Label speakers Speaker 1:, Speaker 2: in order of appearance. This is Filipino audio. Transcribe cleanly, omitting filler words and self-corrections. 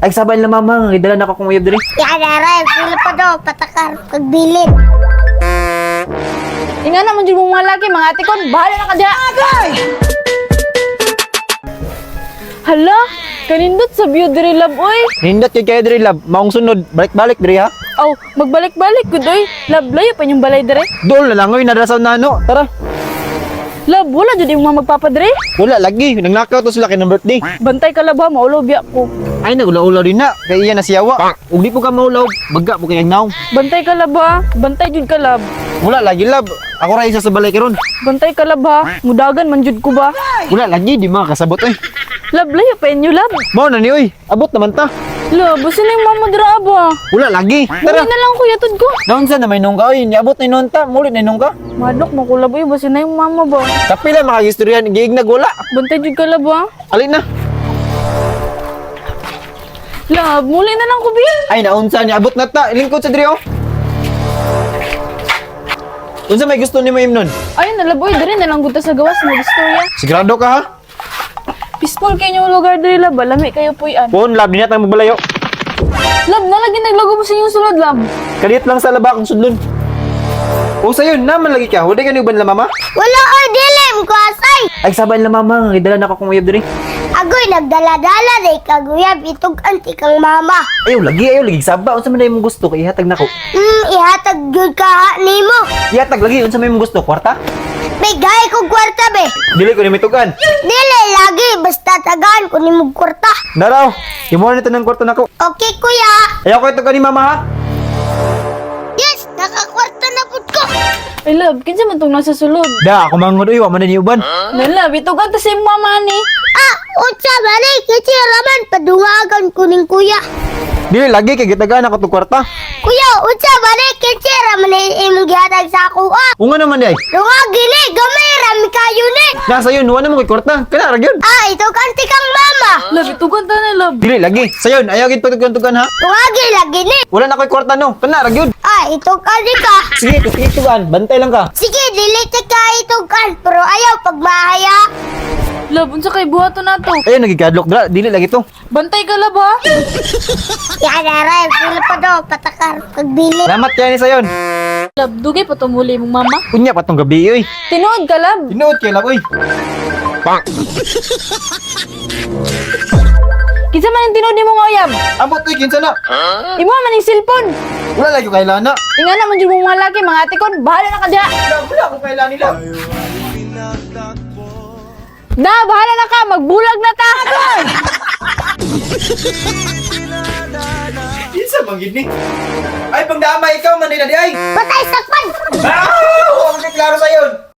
Speaker 1: Ay sabay na mama, gidala na ko kung uyab diri.
Speaker 2: Yan aray, sila pa daw, patakar, pagbilin.
Speaker 3: Inga naman dyan mga laki, mga ate ko, bahala na ka dyan. Agay! Hala, kanindot sa view diri lab, oy.
Speaker 1: Nindot kay kayo diri lab, maong sunod, balik-balik diri ha.
Speaker 3: Aw, magbalik-balik ko, oy. Lab, layo pa yung balay diri.
Speaker 1: Dol na lang oy, nadrasaw na ano. Tara.
Speaker 3: Lab, wala dyan yung mga magpapadiri.
Speaker 1: Wala lagi, nagnakaw to sila kay ng birthday.
Speaker 3: Bantay ka lab ha, maulaw biya ko.
Speaker 1: Ay nagulaw-ulaw din na, kay iya na siyawa. Ug di po ka maulaw, baga po kay naw.
Speaker 3: Bantay ka lab ha, bantay jud ka lab.
Speaker 1: Wala lagi lab. Ako ra isa sa balay karon.
Speaker 3: Bantay ka lab ha, mudagan man jud ko ba.
Speaker 1: Wala lagi di makasabot oy.
Speaker 3: Lab, layo pa inyo lab.
Speaker 1: Mao na ni oy, abot naman ta.
Speaker 3: Lab, basta na yung mama dira ba.
Speaker 1: Wala lagi.
Speaker 3: Tara
Speaker 1: Tara.
Speaker 3: na lang kuyatud ko.
Speaker 1: Naon sa na may nung ka oy, niabot na nun ta, mulit na nung ka.
Speaker 3: Madok mo ko lab, oy, basta na yung mama ba.
Speaker 1: Kapila makagistoryan, giignag wala.
Speaker 3: Bantay jud ka lab ha.
Speaker 1: Alin na.
Speaker 3: Lab, muli na lang ko bil.
Speaker 1: Ay naunsa ni abot na ta, ilingkod sa diri oh. Unsa may gusto ni mo imnon?
Speaker 3: Ayun na lab, oy, diri na lang gud ta sa gawas mo istorya.
Speaker 1: Sigurado ka ha?
Speaker 3: Peaceful kayo yung lugar diri lab, lami kayo puy-an.
Speaker 1: Pon lab dinat ang magbalayo.
Speaker 3: Lab, nalagi naglago mo sa inyong sulod lab.
Speaker 1: Kadit lang sa laba kung sudlon. O sayon naman lagi ka, wala ka ni uban la mama?
Speaker 2: Wala ko dilim ko asay.
Speaker 1: Ay sabay na mama, gidala na ko kung uyab diri.
Speaker 2: Agoy, nagdala-dala rin kaguyab, itog anti kang mama.
Speaker 1: Ayaw lagi saba, unsa man day mong gusto kay ihatag nako.
Speaker 2: Ihatag yun ka ha, nimo.
Speaker 1: Ihatag lagi unsa may mong gusto, kwarta?
Speaker 2: May gaya kong kwarta be.
Speaker 1: Dili ko ni mitugan.
Speaker 2: Dili lagi, basta tagaan ko ni mong kwarta.
Speaker 1: Naraw, imo na ng kwarta nako.
Speaker 2: Okay kuya.
Speaker 1: Ayaw ko itugan ni mama ha.
Speaker 2: Yes, nakakwarta na po ko.
Speaker 3: Ay lab, kinsa man tong nasa sulod.
Speaker 1: Da, ako mangod uy, wa man ni uban.
Speaker 3: Na lab, itugan ta sa imong mama ni.
Speaker 2: Utsa bali, kasi raman, padungagan ko ning kuya.
Speaker 1: Dili lagi kay gitagaan ako to kwarta.
Speaker 2: Kuya, utsa bali, kasi raman imong gihatag sa ako
Speaker 1: Unga naman di ay.
Speaker 2: Dungagi ni, gamay rami kayo ni.
Speaker 1: Nasa yun, wala mo kay kwarta. Kana ra gyud.
Speaker 2: Itog anti kang mama.
Speaker 3: Lab, itugan ta na lab.
Speaker 1: Dili lagi. Sayon, ayaw gid pagtugan-tugan ha.
Speaker 2: Dungagi lagi ni.
Speaker 1: Wala na koy kwarta no. Kana ra gyud.
Speaker 2: Itog anti ka.
Speaker 1: Sige, tugan, bantay lang ka.
Speaker 2: Sige, delete ka itog kan, pero ayaw pagmahaya.
Speaker 3: Lab, unsa kay buhaton nato?
Speaker 1: Ayun, nagikadlok dra, dili lagi to.
Speaker 3: Bantay ka lab ha.
Speaker 2: Yan aray, sila pa daw, patakar, pagbili.
Speaker 1: Salamat kay ni sayon.
Speaker 3: Lab, dugay pa tumuli mong mama.
Speaker 1: Kunya pa tong gabi oy.
Speaker 3: Tinuod ka lab.
Speaker 1: Tinuod kay laboy.
Speaker 3: Kinsa man ang tinuod nimo nga uyab?
Speaker 1: Ambot oy kinsa na?
Speaker 3: Imo man ning cellphone.
Speaker 1: Wala lagi kay lana.
Speaker 3: Inga naman dyan mga laki, mga ate ko, bahala na ka dyan.
Speaker 1: Wala ko kay nila.
Speaker 3: Da, bahala na ka, magbulag na ta.
Speaker 1: Kinsa man gid ni? Ay pagdama ikaw man ni di ay.
Speaker 2: Patay sakpan!
Speaker 1: Ah! Huwag klaro sayon.